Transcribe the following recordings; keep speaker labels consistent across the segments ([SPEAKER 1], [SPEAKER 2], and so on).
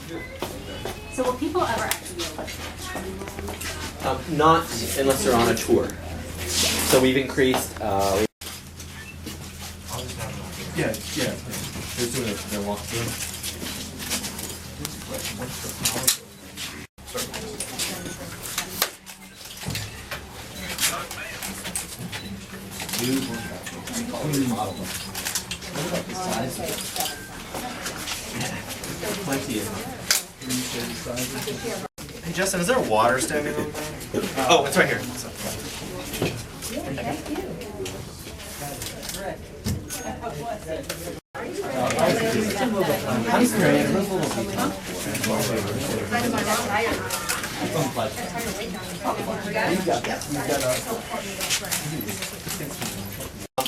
[SPEAKER 1] So will people ever actually be able to?
[SPEAKER 2] Not unless they're on a tour. So we've increased.
[SPEAKER 3] Yeah. They're doing their walkthrough.
[SPEAKER 2] Plenty of.
[SPEAKER 3] Hey Justin, is there water standing over there? Oh, it's right here.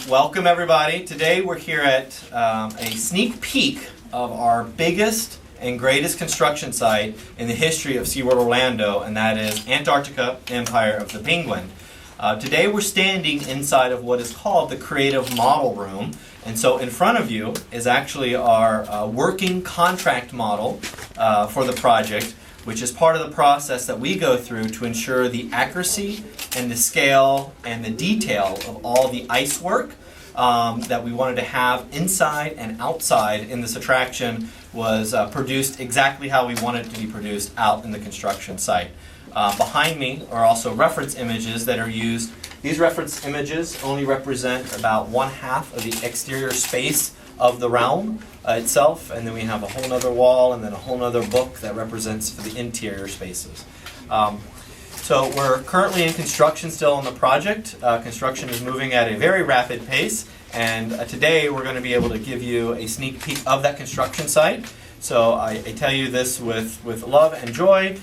[SPEAKER 3] Welcome everybody. Today we're here at a sneak peek of our biggest and greatest construction site in the history of SeaWorld Orlando, and that is Antarctica Empire of the Penguin. Today we're standing inside of what is called the Creative Model Room, and so in front of you is actually our working contract model for the project, which is part of the process that we go through to ensure the accuracy and the scale and the detail of all the ice work that we wanted to have inside and outside in this attraction was produced exactly how we wanted it to be produced out in the construction site. Behind me are also reference images that are used. These reference images only represent about 1/2 of the exterior space of the realm itself, and then we have a whole nother wall and then a whole nother book that represents for the interior spaces. So we're currently in construction still on the project. Construction is moving at a very rapid pace, and today we're going to be able to give you a sneak peek of that construction site. So I tell you this with love and joy.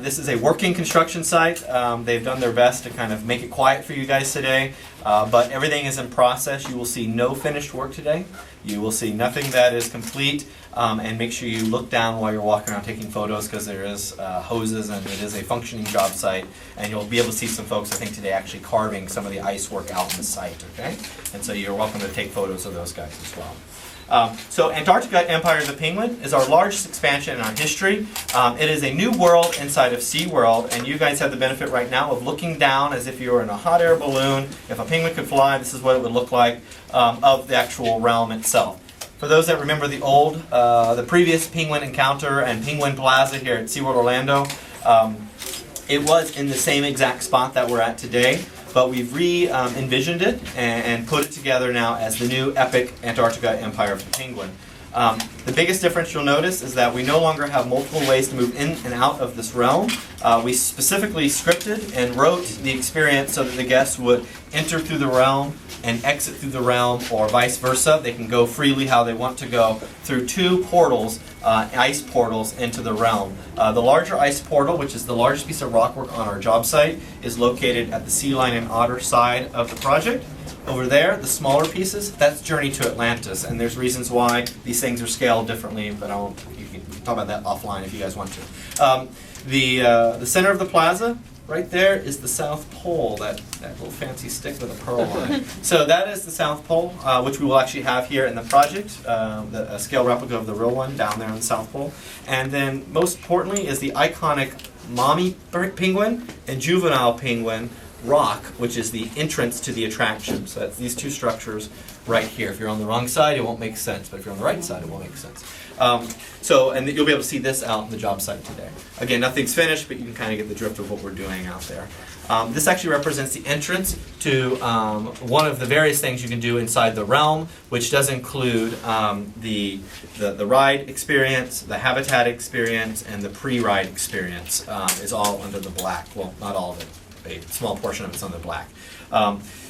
[SPEAKER 3] This is a working construction site. They've done their best to kind of make it quiet for you guys today, but everything is in process. You will see no finished work today. You will see nothing that is complete, and make sure you look down while you're walking around taking photos, because there is hoses and it is a functioning job site, and you'll be able to see some folks, I think today, actually carving some of the ice work out on the site, okay? And so you're welcome to take photos of those guys as well. So Antarctica Empire of the Penguin is our largest expansion in our history. It is a new world inside of SeaWorld, and you guys have the benefit right now of looking down as if you were in a hot air balloon. If a penguin could fly, this is what it would look like of the actual realm itself. For those that remember the previous Penguin Encounter and Penguin Plaza here at SeaWorld Orlando, it was in the same exact spot that we're at today. But we've re-envisioned it and put it together now as the new epic Antarctica Empire of the Penguin. The biggest difference you'll notice is that we no longer have multiple ways to move in and out of this realm. We specifically scripted and wrote the experience so that the guests would enter through the realm and exit through the realm, or vice versa. They can go freely how they want to go through 2 portals, ice portals into the realm. The larger ice portal, which is the largest piece of rock work on our job site, is located at the Sea Lion and Otter side of the project. Over there, the smaller pieces, that's Journey to Atlantis, and there's reasons why these things are scaled differently, but you can talk about that offline if you guys want to. The center of the plaza, right there, is the South Pole, that little fancy stick with a pearl on it. So that is the South Pole, which we will actually have here in the project, a scale replica of the real one down there on the South Pole. And then, most importantly, is the iconic mommy penguin and juvenile penguin rock, which is the entrance to the attraction. So that's these 2 structures right here. If you're on the wrong side, it won't make sense, but if you're on the right side, it will make sense. And you'll be able to see this out in the job site today. Again, nothing's finished, but you can kind of get the drift of what we're doing out there. This actually represents the entrance to one of the various things you can do inside the realm, which does include the ride experience, the habitat experience, and the pre-ride experience is all under the black. Well, not all of it. A small portion of it's on the black.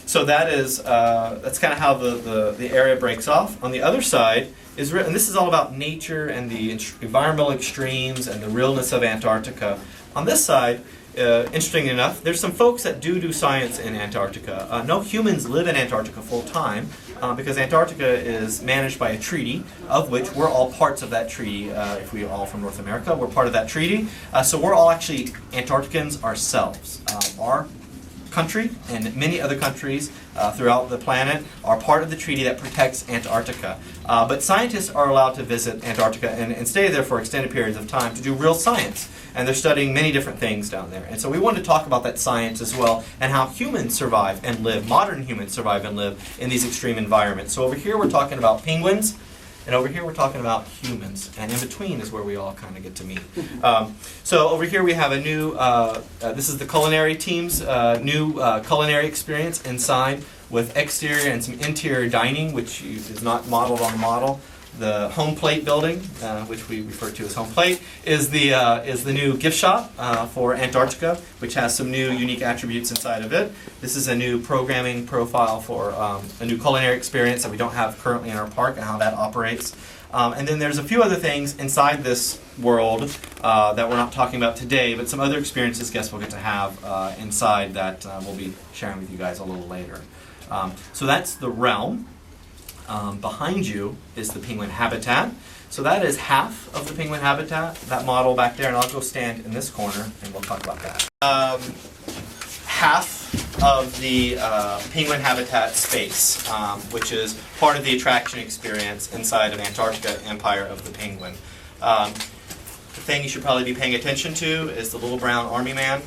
[SPEAKER 3] So that's kind of how the area breaks off. On the other side is, and this is all about nature and the environmental extremes and the realness of Antarctica. On this side, interesting enough, there's some folks that do science in Antarctica. No humans live in Antarctica full time because Antarctica is managed by a treaty, of which we're all parts of that treaty. If we are all from North America, we're part of that treaty. So we're all actually Antarcticans ourselves. Our country and many other countries throughout the planet are part of the treaty that protects Antarctica. But scientists are allowed to visit Antarctica and stay there for extended periods of time to do real science. And they're studying many different things down there. And so we wanted to talk about that science as well and how humans survive and live, modern humans survive and live in these extreme environments. So over here we're talking about penguins, and over here we're talking about humans. And in between is where we all kind of get to meet. So over here we have a new, this is the culinary team's new culinary experience inside with exterior and some interior dining, which is not modeled on the model. The home plate building, which we refer to as home plate, is the new gift shop for Antarctica, which has some new unique attributes inside of it. This is a new programming profile for a new culinary experience that we don't have currently in our park and how that operates. And then there's a few other things inside this world that we're not talking about today, but some other experiences guests will get to have inside that we'll be sharing with you guys a little later. So that's the realm. Behind you is the penguin habitat. So that is half of the penguin habitat, that model back there, and I'll go stand in this corner and we'll talk about that. Half of the penguin habitat space, which is part of the attraction experience inside of Antarctica Empire of the Penguin. The thing you should probably be paying attention to is the little brown army man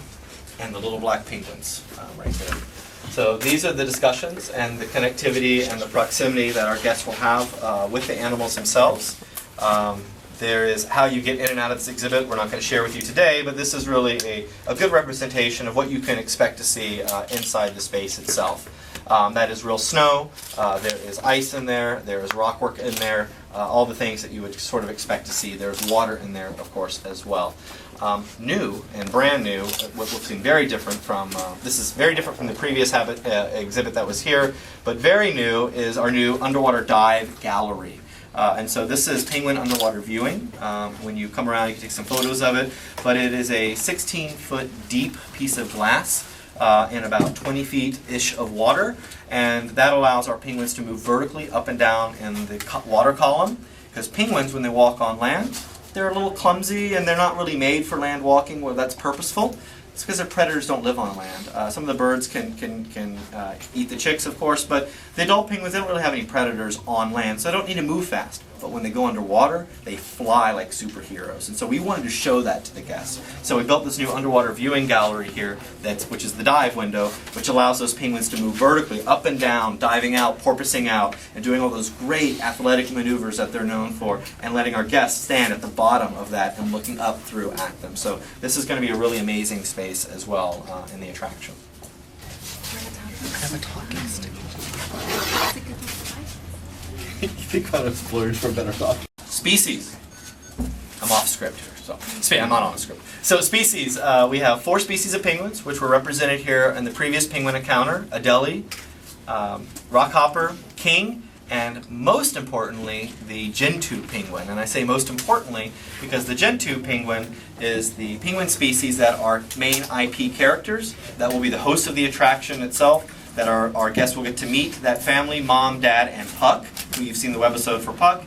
[SPEAKER 3] and the little black penguins right there. So these are the discussions and the connectivity and the proximity that our guests will have with the animals themselves. There is how you get in and out of this exhibit. We're not going to share with you today, but this is really a good representation of what you can expect to see inside the space itself. That is real snow, there is ice in there is rockwork in there, all the things that you would sort of expect to see. There's water in there, of course, as well. New and brand new, what we've seen very different from, this is very different from the previous exhibit that was here, but very new is our new underwater dive gallery. And so this is penguin underwater viewing. When you come around you can take some photos of it, but it is a 16-foot deep piece of glass in about 20 feet-ish of water, and that allows our penguins to move vertically up and down in the water column, because penguins, when they walk on land, they're a little clumsy and they're not really made for land walking where that's purposeful. It's because their predators don't live on land. Some of the birds can eat the chicks, of course, but the adult penguins, they don't really have any predators on land, so they don't need to move fast. But when they go underwater, they fly like superheroes. And so we wanted to show that to the guests. So we built this new underwater viewing gallery here, which is the dive window, which allows those penguins to move vertically, up and down, diving out, porpoising out, and doing all those great athletic maneuvers that they're known for, and letting our guests stand at the bottom of that and looking up through at them. So this is going to be a really amazing space as well in the attraction.
[SPEAKER 2] I have a talking stick.
[SPEAKER 3] You think about explorers for a better thought. Species. I'm off script here, so I'm not on a script. So species, we have 4 species of penguins, which were represented here in the previous penguin encounter: Adelie, rockhopper, king, and most importantly, the gentoo penguin. And I say most importantly because the gentoo penguin is the penguin species that are main IP characters, that will be the host of the attraction itself, that our guests will get to meet, that family, mom, dad, and Puck, who you've seen the webisode for Puck.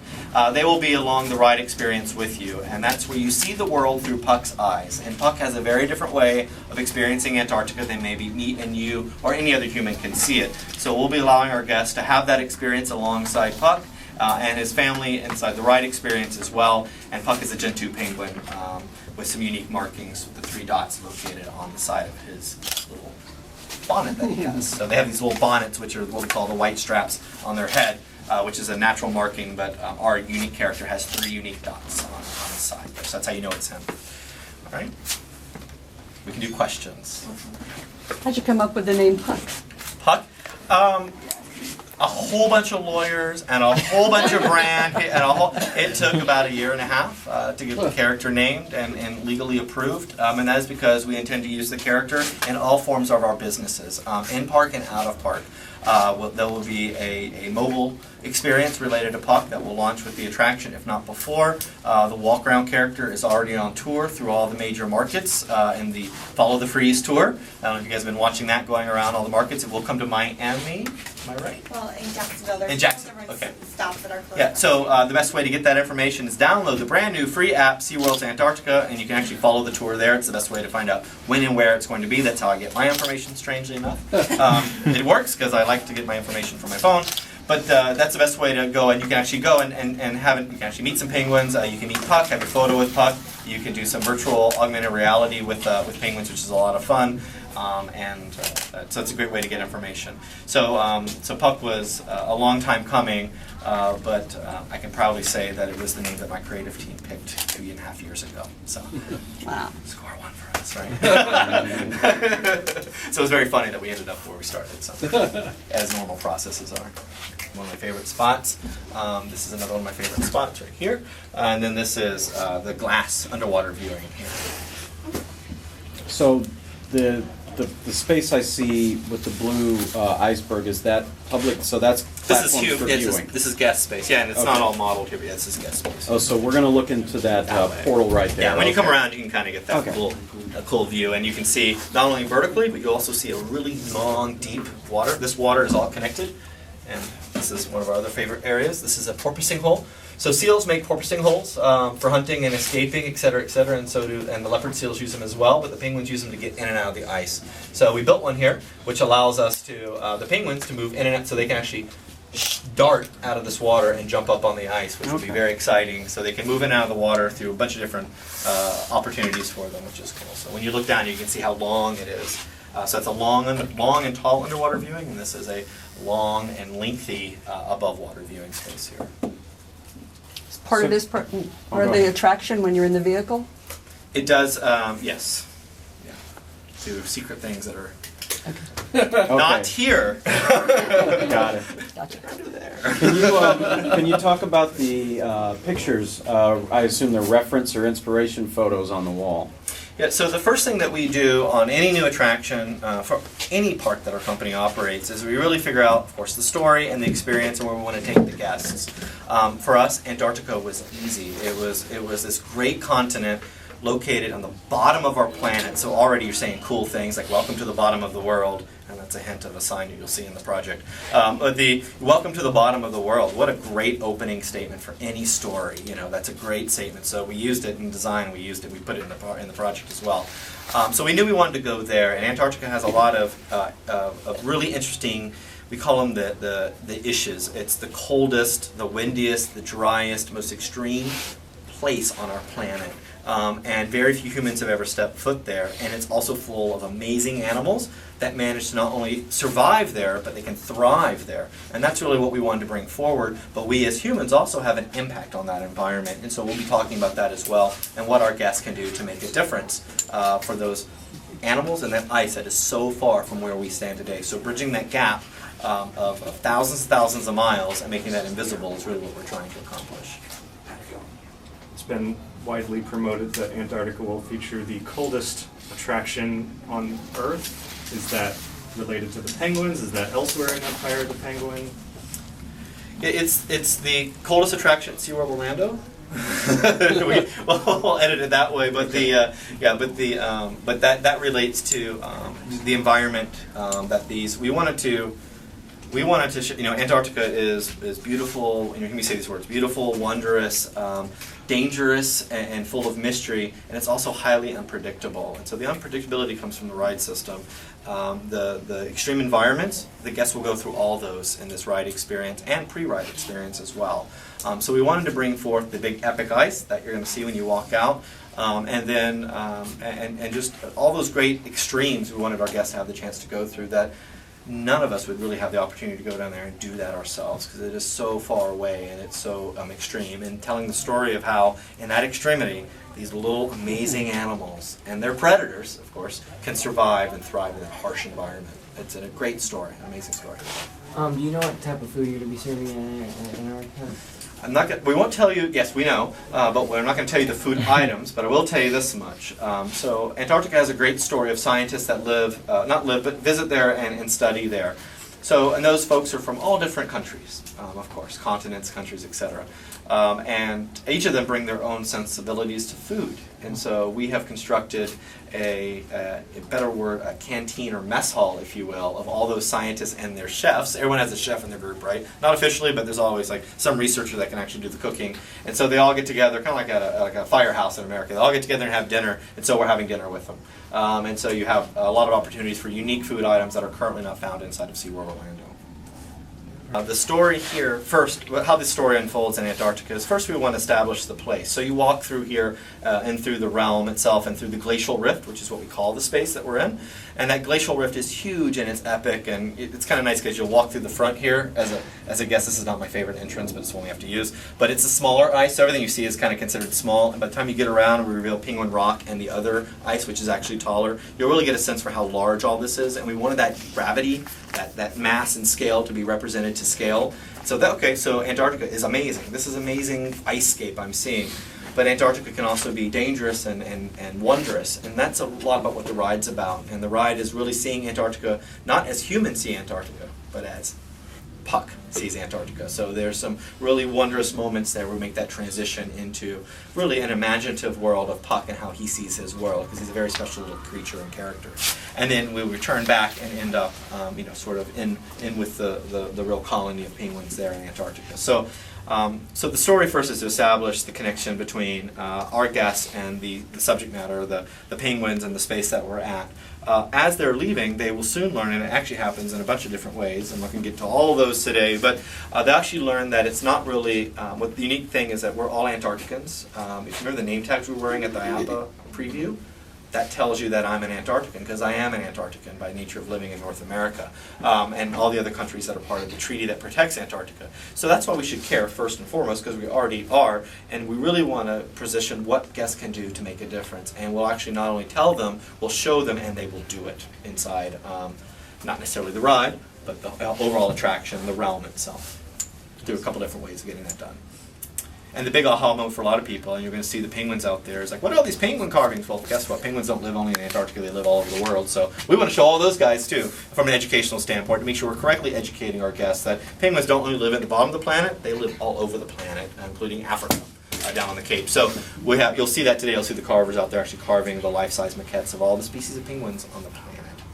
[SPEAKER 3] They will be along the ride experience with you, and that's where you see the world through Puck's eyes. And Puck has a very different way of experiencing Antarctica than maybe me and you or any other human can see it. So we'll be allowing our guests to have that experience alongside Puck and his family inside the ride experience as well. And Puck is a gentoo penguin with some unique markings with the 3 dots located on the side of his little bonnet that he has. So they have these little bonnets, which are what we call the white straps on their head, which is a natural marking, but our unique character has 3 unique dots on the side there. So that's how you know it's him. All right? We can do questions.
[SPEAKER 1] How'd you come up with the name Puck?
[SPEAKER 3] Puck? A whole bunch of lawyers and a whole bunch of brand, it took about 1.5 years to get the character named and legally approved, and that is because we intend to use the character in all forms of our businesses, in park and out of park. There will be a mobile experience related to Puck that will launch with the attraction, if not before. The walk-around character is already on tour through all the major markets in the Follow the Freeze tour. I don't know if you guys have been watching that, going around all the markets. It will come to Miami Am I right?
[SPEAKER 1] Well, in Jacksonville, there's
[SPEAKER 3] In Jackson,
[SPEAKER 1] different
[SPEAKER 3] okay.
[SPEAKER 1] stops that are closed.
[SPEAKER 3] Yeah, so the best way to get that information is download the brand new free app, SeaWorld's Antarctica, and you can actually follow the tour there. It's the best way to find out when and where it's going to be. That's how I get my information, strangely enough. It works because I like to get my information from my phone. But that's the best way to go, and you can actually go and you can actually meet some penguins. You can meet Puck, have a photo with Puck. You can do some virtual augmented reality with penguins, which is a lot of fun. So it's a great way to get information. So Puck was a long time coming, but I can proudly say that it was the name that my creative team picked 2.5 years ago. So
[SPEAKER 4] Wow.
[SPEAKER 3] score one for us, right? So it was very funny that we ended up where we started. So as normal processes are. One of my favorite spots. This is another one of my favorite spots right here. And then this is the glass underwater viewing here.
[SPEAKER 5] So the space I see with the blue iceberg, is that public? So that's
[SPEAKER 3] This is
[SPEAKER 5] platforms for viewing.
[SPEAKER 3] This is guest space. Yeah, and it's not all modeled here, but yeah, this is guest space.
[SPEAKER 5] Oh, so we're going to look into that portal right there.
[SPEAKER 3] Yeah, when you come
[SPEAKER 5] Okay.
[SPEAKER 3] around, you can kind of get that
[SPEAKER 5] Okay.
[SPEAKER 3] cool view, and you can see not only vertically, but you also see a really long, deep water. This water is all connected, and this is one of our other favorite areas. This is a porpoising hole. So seals make porpoising holes for hunting and escaping, et cetera, and and the leopard seals use them as well, but the penguins use them to get in and out of the ice. So we built one here, which allows us to the penguins to move in and out, so they can actually dart out of this water and jump up on the ice, which would be
[SPEAKER 5] Okay.
[SPEAKER 3] very exciting. So they can move in and out of the water through a bunch of different opportunities for them, which is cool. So when you look down, you can see how long it is. So it's a long and tall underwater viewing, and this is a long and lengthy above water viewing space here.
[SPEAKER 4] Part of this part of the attraction when you're in the vehicle?
[SPEAKER 3] It does, yes. Yeah. Do secret things that are
[SPEAKER 5] Okay.
[SPEAKER 3] not here.
[SPEAKER 5] Got it.
[SPEAKER 4] Gotcha.
[SPEAKER 5] Can you talk about the pictures? I assume they're reference or inspiration photos on the wall.
[SPEAKER 3] Yeah, so the first thing that we do on any new attraction, for any park that our company operates, is we really figure out, of course, the story and the experience and where we want to take the guests. For us, Antarctica was easy. It was this great continent located on the bottom of our planet. So already you're saying cool things like "Welcome to the bottom of the world," and that's a hint of a sign you'll see in the project. But the "Welcome to the bottom of the world," what a great opening statement for any story. You know, that's a great statement. So we used it in design. We used it. We put it in the project as well. So we knew we wanted to go there, and Antarctica has a lot of really interesting. We call them the issues. It's the coldest, the windiest, the driest, most extreme place on our planet. And very few humans have ever stepped foot there. And it's also full of amazing animals that manage to not only survive there, but they can thrive there. And that's really what we wanted to bring forward. But we as humans also have an impact on that environment. And so we'll be talking about that as well, and what our guests can do to make a difference for those animals and that ice that is so far from where we stand today. So bridging that gap of thousands and thousands of miles and making that invisible is really what we're trying to accomplish.
[SPEAKER 6] It's been widely promoted that Antarctica will feature the coldest attraction on Earth. Is that related to the penguins? Is that elsewhere in Empire of the Penguin?
[SPEAKER 3] It's the coldest attraction at SeaWorld Orlando. We'll edit it that way, but that relates to the environment that we wanted to Antarctica is beautiful. Can we say these words? Beautiful, wondrous, dangerous, and full of mystery, and it's also highly unpredictable. And so the unpredictability comes from the ride system. The extreme environments, the guests will go through all those in this ride experience and pre-ride experience as well. So we wanted to bring forth the big epic ice that you're going to see when you walk out, and then and just all those great extremes we wanted our guests to have the chance to go through that none of us would really have the opportunity to go down there and do that ourselves, because it is so far away and it's so extreme. And telling the story of how, in that extremity, these little amazing animals, and their predators, of course, can survive and thrive in that harsh environment. It's a great story, an amazing story.
[SPEAKER 7] Do you know what type of food you're going to be serving in Antarctica?
[SPEAKER 3] We won't tell you, yes, we know, but we're not going to tell you the food items, but I will tell you this much. So Antarctica has a great story of scientists that but visit there and study there. So, and those folks are from all different countries, of course, continents, countries, etc. And each of them bring their own sensibilities to food. And so we have constructed a better word, a canteen or mess hall, if you will, of all those scientists and their chefs. Everyone has a chef in their group, right? Not officially, but there's always like some researcher that can actually do the cooking. And so they all get together, kind of like a firehouse in America. They all get together and have dinner, and so we're having dinner with them. And so you have a lot of opportunities for unique food items that are currently not found inside of SeaWorld Orlando. The story here, first, how the story unfolds in Antarctica is first we want to establish the place. So you walk through here and through the realm itself and through the glacial rift, which is what we call the space that we're in. And that glacial rift is huge and it's epic, and it's kind of nice because you'll walk through the front here. As a guest, this is not my favorite entrance, but it's one we have to use. But it's a smaller ice, so everything you see is kind of considered small. And by the time you get around, we reveal Penguin Rock and the other ice, which is actually taller. You'll really get a sense for how large all this is. And we wanted that gravity, that mass and scale to be represented to scale. So so Antarctica is amazing. This is amazing icescape I'm seeing. But Antarctica can also be dangerous and wondrous, and that's a lot about what the ride's about. And the ride is really seeing Antarctica not as humans see Antarctica, but as Puck sees Antarctica. So there's some really wondrous moments there where we make that transition into really an imaginative world of Puck and how he sees his world, because he's a very special little creature and character. And then we return back and end up, sort of in with the real colony of penguins there in Antarctica. So the story first is to establish the connection between our guests and the subject matter, the penguins and the space that we're at. As they're leaving, they will soon learn, and it actually happens in a bunch of different ways. I'm not going to get to all of those today, but they'll actually learn that it's not really, what the unique thing is that we're all Antarcticans. If you remember the name tags we were wearing at the APA preview, that tells you that I'm an Antarctican, because I am an Antarctican by nature of living in North America, and all the other countries that are part of the treaty that protects Antarctica. So that's why we should care first and foremost, because we already are, and we really want to position what guests can do to make a difference. And we'll actually not only tell them, we'll show them, and they will do it inside, not necessarily the ride, but the overall attraction, the realm itself, through a couple different ways of getting that done. And the big aha moment for a lot of people, and you're going to see the penguins out there, is like, what are all these penguin carvings? Well, guess what? Penguins don't live only in Antarctica, they live all over the world. So we want to show all those guys, too, from an educational standpoint, to make sure we're correctly educating our guests that penguins don't only live at the bottom of the planet, they live all over the planet, including Africa, down on the Cape. So you'll see that today. You'll see the carvers out there actually carving the life-size maquettes of all the species of penguins on the planet.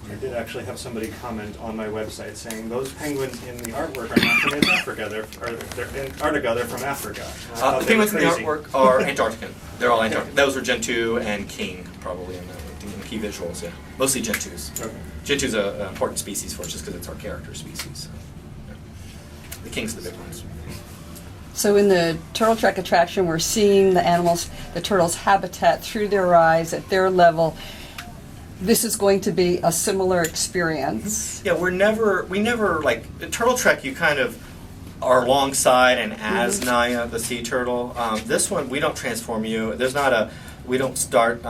[SPEAKER 6] I did actually have somebody comment on my website saying those penguins in the artwork are not from Antarctica, they're in Antarctica, they're from Africa.
[SPEAKER 3] The penguins in the artwork are Antarctican. They're all Antarctic. Those were Gen 2 and King, probably, in the key visuals, yeah. Mostly Gen 2s. Okay. Gen 2's an important species for us just because it's our character species. So, yeah. The Kings are the big ones.
[SPEAKER 4] So in the Turtle Trek attraction, we're seeing the animals, the turtles' habitat through their eyes at their level. This is going to be a similar experience.
[SPEAKER 3] Yeah, we never like Turtle Trek. You kind of are alongside and as Naya, the sea turtle. This one, we don't transform you. We don't start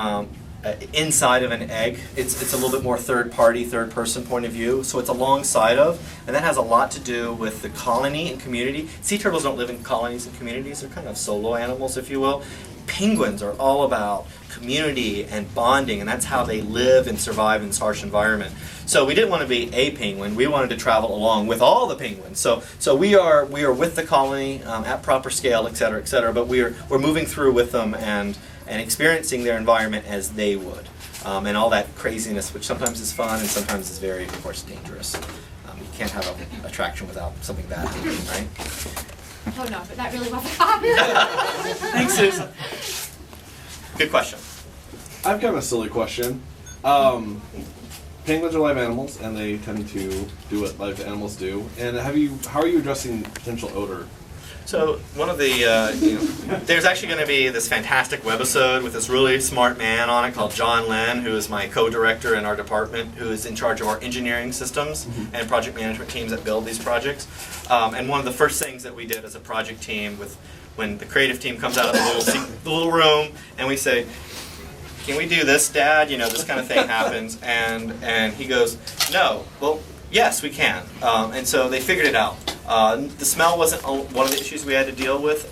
[SPEAKER 3] inside of an egg. It's a little bit more third person point of view. So it's alongside of, and that has a lot to do with the colony and community. Sea turtles don't live in colonies and communities. They're kind of solo animals, if you will. Penguins are all about community and bonding, and that's how they live and survive in this harsh environment. So we didn't want to be a penguin. We wanted to travel along with all the penguins. So we are with the colony at proper scale, et cetera, but we're moving through with them and experiencing their environment as they would, and all that craziness, which sometimes is fun and sometimes is very, of course, dangerous. You can't have an attraction without something bad happening, right?
[SPEAKER 1] Oh no, but that really wasn't obvious.
[SPEAKER 3] Thanks, Susan. Good question.
[SPEAKER 8] I've got a silly question. Penguins are live animals, and they tend to do what live animals do. And how are you addressing potential odor?
[SPEAKER 3] So one of the, there's actually going to be this fantastic webisode with this really smart man on it called John Lynn, who is my co-director in our department, who is in charge of our engineering systems and project management teams that build these projects. And one of the first things that we did as a project team when the creative team comes out of the little room and we say, can we do this, Dad? This kind of thing happens. And he goes, no. Well, yes, we can. And so they figured it out. The smell wasn't one of the issues we had to deal with,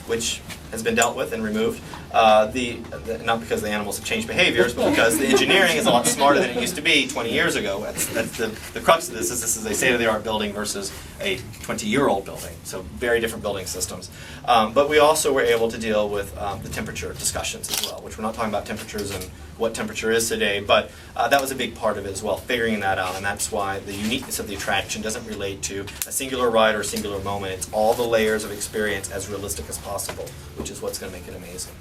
[SPEAKER 3] which has been dealt with and removed. Not because the animals have changed behaviors, but because the engineering is a lot smarter than it used to be 20 years ago. That's the crux of this is a state-of-the-art building versus a 20-year-old building. So very different building systems. But we also were able to deal with the temperature discussions as well, which we're not talking about temperatures and what temperature is today, but that was a big part of it as well, figuring that out, and that's why the uniqueness of the attraction doesn't relate to a singular ride or a singular moment. It's all the layers of experience as realistic as possible, which is what's going to make it amazing.